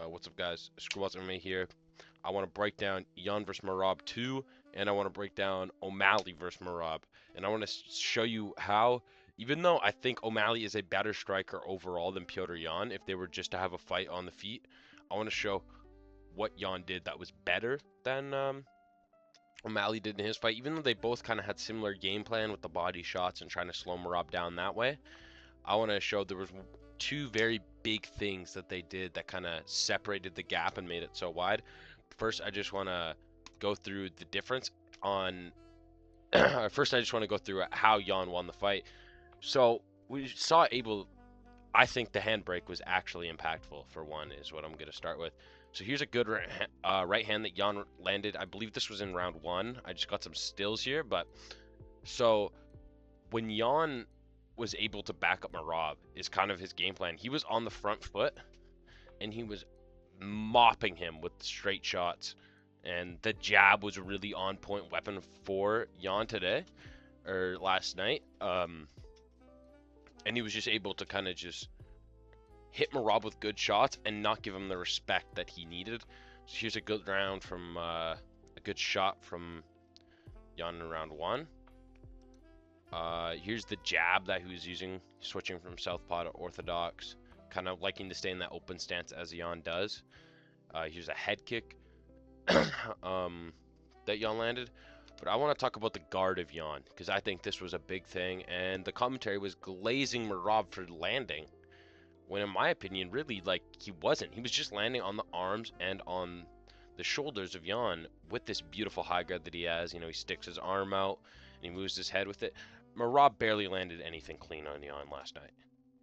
What's up, guys? Screwballs MMA here. I want to break down Yan vs Merab 2, and I want to break down O'Malley vs Merab. And I want to show you how, even though I think O'Malley is a better striker overall than Petr Yan, if they were just to have a fight on the feet, I want to show what Yan did that was better than O'Malley did in his fight. Even though they both kind of had similar game plan with the body shots and trying to slow Merab down that way, I want to show there was two very big things that they did that kind of separated the gap and made it so wide. First, I just want to go through the difference on first I just want to go through how Yan won the fight. So we saw I think the handbrake was actually impactful, for one, is what I'm going to start with. So here's a good right hand that Yan landed. I believe this was in round 1. I just got some stills here, but so when Yan was able to back up Merab is kind of his game plan. He was on the front foot and he was mopping him with straight shots, and the jab was a really on point weapon for Yan today or last night. And he was just able to kind of just hit Merab with good shots and not give him the respect that he needed. So here's a good round from a good shot from Yan in round 1. Here's the jab that he was using, switching from southpaw to orthodox, kind of liking to stay in that open stance as Yan does. Here's a head kick that Yan landed. But I want to talk about the guard of Yan, because I think this was a big thing, and the commentary was glazing Merab for landing, when in my opinion, really, like, he wasn't. He was just landing on the arms and on the shoulders of Yan with this beautiful high guard that he has. You know, he sticks his arm out and he moves his head with it. Merab barely landed anything clean on Yan last night.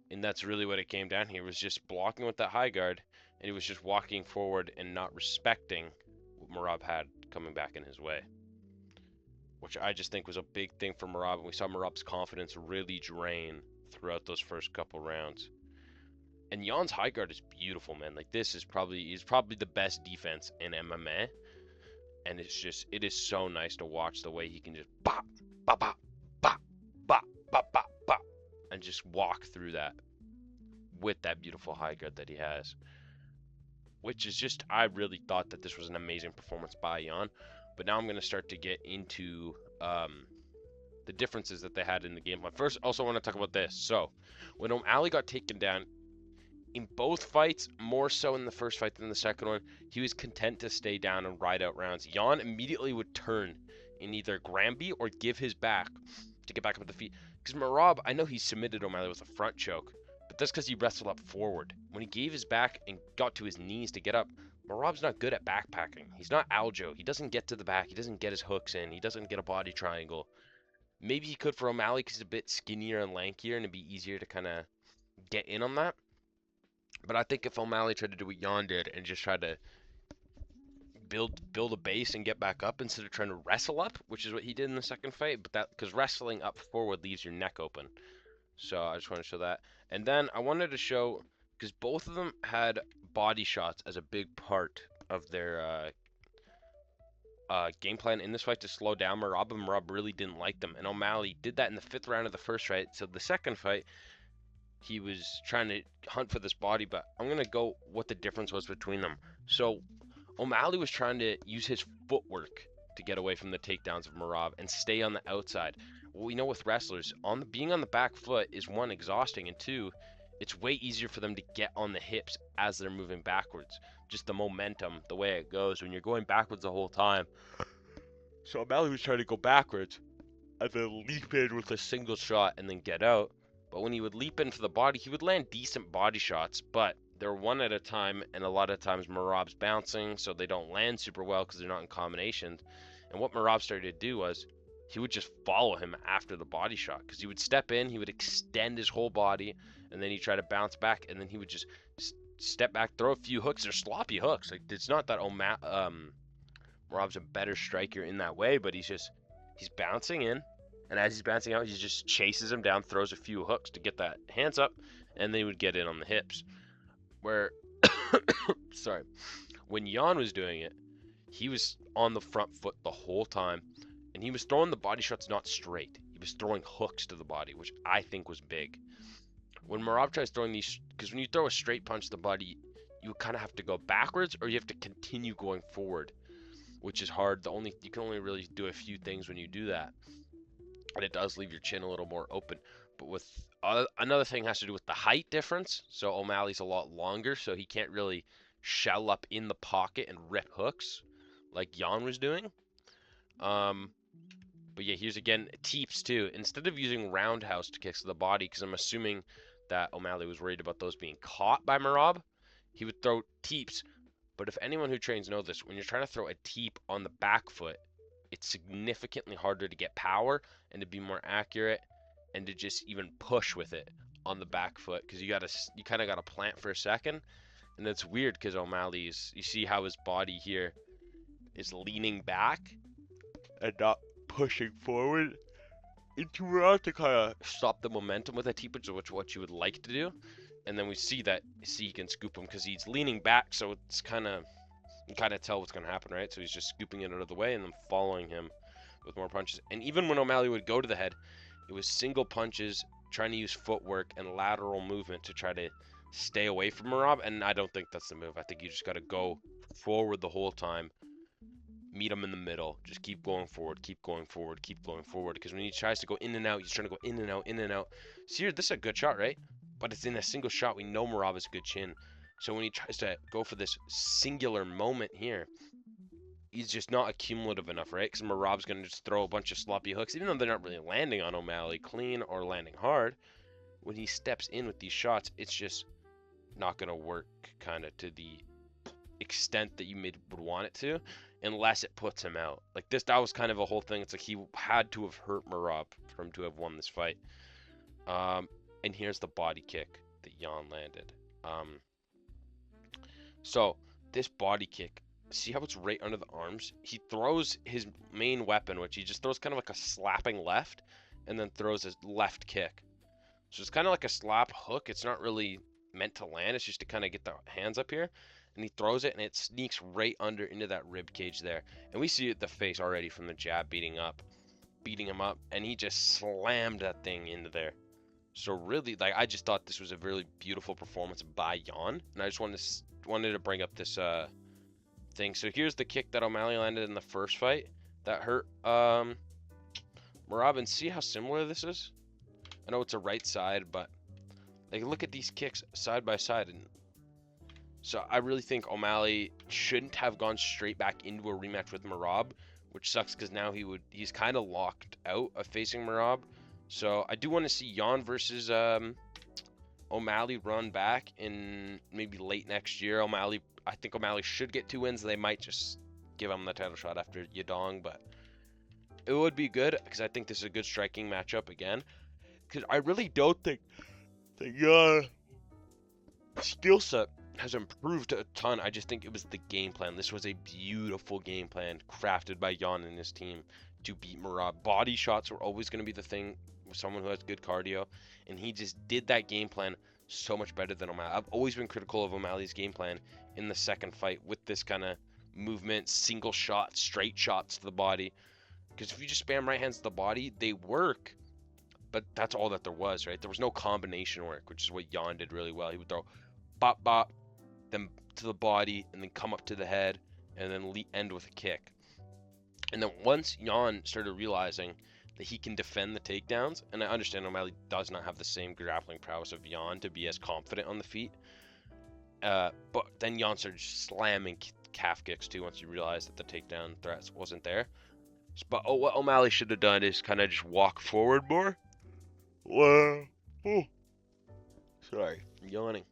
And that's really what it came down here. He was just blocking with that high guard, and he was just walking forward and not respecting what Merab had coming back in his way, which I just think was a big thing for Merab. And we saw Merab's confidence really drain throughout those first couple rounds. And Yan's high guard is beautiful, man. Like, this is probably the best defense in MMA. And it is so nice to watch the way he can just bop, bop, bop, bop, bop, bop, bop, bop, and just walk through that with that beautiful high guard that he has. Which is just, I really thought that this was an amazing performance by Yan. But now I'm going to start to get into the differences that they had in the game plan. First, also want to talk about this. So, when O'Malley got taken down, in both fights, more so in the first fight than the second one, he was content to stay down and ride out rounds. Yan immediately would turn and either Granby or give his back to get back up at the feet. Because Merab, I know he submitted O'Malley with a front choke, but that's because he wrestled up forward. When he gave his back and got to his knees to get up, Merab's not good at backpacking. He's not Aljo. He doesn't get to the back. He doesn't get his hooks in. He doesn't get a body triangle. Maybe he could for O'Malley because he's a bit skinnier and lankier, and it'd be easier to kind of get in on that. But I think if O'Malley tried to do what Yan did and just try to build a base and get back up instead of trying to wrestle up, which is what he did in the second fight, but that because wrestling up forward leaves your neck open. So I just want to show that. And then I wanted to show, because both of them had body shots as a big part of their game plan in this fight to slow down Merab, and Merab really didn't like them. And O'Malley did that in the 5th round of the first fight. So the second fight, he was trying to hunt for this body, but I'm going to go what the difference was between them. So O'Malley was trying to use his footwork to get away from the takedowns of Merab and stay on the outside. Well, we know with wrestlers, being on the back foot is, 1, exhausting, and 2, it's way easier for them to get on the hips as they're moving backwards. Just the momentum, the way it goes when you're going backwards the whole time. So O'Malley was trying to go backwards and then leap in with a single shot and then get out. But when he would leap into the body, he would land decent body shots, but they're one at a time, and a lot of times Merab's bouncing, so they don't land super well because they're not in combinations. And what Merab started to do was he would just follow him after the body shot, because he would step in, he would extend his whole body, and then he'd try to bounce back, and then he would just step back, throw a few hooks. They're sloppy hooks. Like, it's not that Merab's a better striker in that way, but he's bouncing in. And as he's bouncing out, he just chases him down, throws a few hooks to get that hands up, and then he would get in on the hips. Where, sorry, when Yan was doing it, he was on the front foot the whole time, and he was throwing the body shots not straight. He was throwing hooks to the body, which I think was big. When Merab tries throwing these, because when you throw a straight punch to the body, you kind of have to go backwards or you have to continue going forward, which is hard. You can only really do a few things when you do that, and it does leave your chin a little more open. But with another thing has to do with the height difference. So O'Malley's a lot longer, so he can't really shell up in the pocket and rip hooks like Jan was doing. But yeah, here's again teeps too. Instead of using roundhouse to kicks to the body, because I'm assuming that O'Malley was worried about those being caught by Merab, he would throw teeps. But if anyone who trains know this, when you're trying to throw a teep on the back foot, it's significantly harder to get power and to be more accurate and to just even push with it on the back foot, because you kind of gotta plant for a second. And it's weird because O'Malley's, you see how his body here is leaning back and not pushing forward into Merab to kind of stop the momentum with a teep, which is what you would like to do. And then we see he can scoop him because he's leaning back, so it's kind of, you kind of tell what's going to happen, right? So he's just scooping it out of the way and then following him with more punches. And even when O'Malley would go to the head, it was single punches, trying to use footwork and lateral movement to try to stay away from Merab, and I don't think that's the move. I think you just got to go forward the whole time, meet him in the middle, just keep going forward, keep going forward, keep going forward, because when he tries to go in and out, he's trying to go in and out, in and out. See here, this is a good shot, right? But it's in a single shot. We know Merab has a good chin. So when he tries to go for this singular moment here, he's just not accumulative enough, right? Because Merab's going to just throw a bunch of sloppy hooks, even though they're not really landing on O'Malley clean or landing hard. When he steps in with these shots, it's just not going to work kind of to the extent that you would want it to, unless it puts him out. Like this, that was kind of a whole thing. It's like he had to have hurt Merab for him to have won this fight. And here's the body kick that Jan landed. So this body kick, see how it's right under the arms? He throws his main weapon, which he just throws kind of like a slapping left, and then throws his left kick. So it's kind of like a slap hook. It's not really meant to land. It's just to kind of get the hands up here. And he throws it, and it sneaks right under into that rib cage there. And we see the face already from the jab beating him up, and he just slammed that thing into there. So really, like, I just thought this was a really beautiful performance by Jan, and I just wanted to bring up this thing. So here's the kick that O'Malley landed in the first fight that hurt Merab, and see how similar this is? I know it's a right side, but like, look at these kicks side by side, and so I really think O'Malley shouldn't have gone straight back into a rematch with Merab, which sucks because now he's kind of locked out of facing Merab. So I do want to see Jan versus O'Malley run back in maybe late next year. I think O'Malley should get 2 wins. They might just give him the title shot after Yadong, but it would be good because I think this is a good striking matchup again. Because I really don't think the Jan skill set has improved a ton. I just think it was the game plan. This was a beautiful game plan crafted by Jan and his team to beat Merab. Body shots were always going to be the thing with someone who has good cardio, and he just did that game plan so much better than O'Malley. I've always been critical of O'Malley's game plan in the second fight with this kind of movement, single shot, straight shots to the body. Because if you just spam right hands to the body, they work, but that's all that there was, right? There was no combination work, which is what Jan did really well. He would throw bop, bop, then to the body, and then come up to the head, and then end with a kick. And then once Jan started realizing that he can defend the takedowns, and I understand O'Malley does not have the same grappling prowess of Jan to be as confident on the feet, but then Jan started slamming calf kicks too once he realized that the takedown threat wasn't there. But what O'Malley should have done is kind of just walk forward more. Well, sorry, I'm yawning.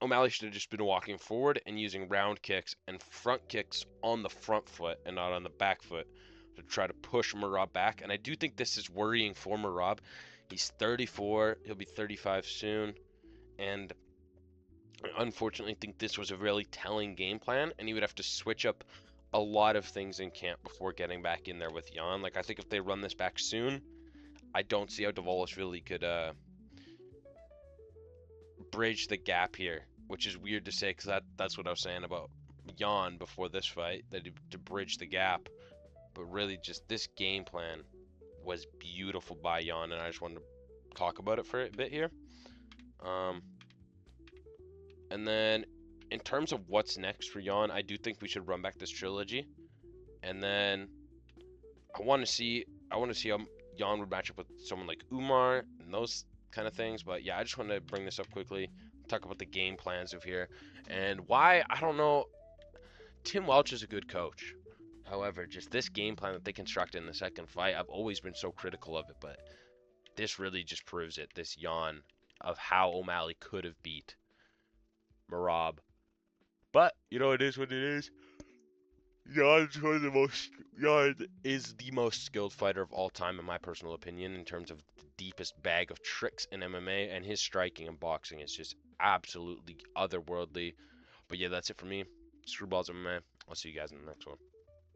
O'Malley should have just been walking forward and using round kicks and front kicks on the front foot and not on the back foot to try to push Merab back. And I do think this is worrying for Merab. He's 34. He'll be 35 soon. And I unfortunately think this was a really telling game plan, and he would have to switch up a lot of things in camp before getting back in there with Jan. Like, I think if they run this back soon, I don't see how really could bridge the gap here, which is weird to say because that's what I was saying about Jan before this fight, that to bridge the gap. But really, just this game plan was beautiful by Jan, and I just wanted to talk about it for a bit here. And then in terms of what's next for Yan, I do think we should run back this trilogy. And then I want to see how Yan would match up with someone like Umar and those kind of things. But yeah, I just want to bring this up quickly, talk about the game plans of here and why. I don't know. Tim Welch is a good coach. However, just this game plan that they constructed in the second fight, I've always been so critical of it, but this really just proves it. This Yan of how O'Malley could have beat Merab. But you know, it is what it is. Yan is the most skilled fighter of all time, in my personal opinion, in terms of the deepest bag of tricks in MMA, and his striking and boxing is just absolutely otherworldly. But yeah, that's it for me. Screwballs MMA. I'll see you guys in the next one.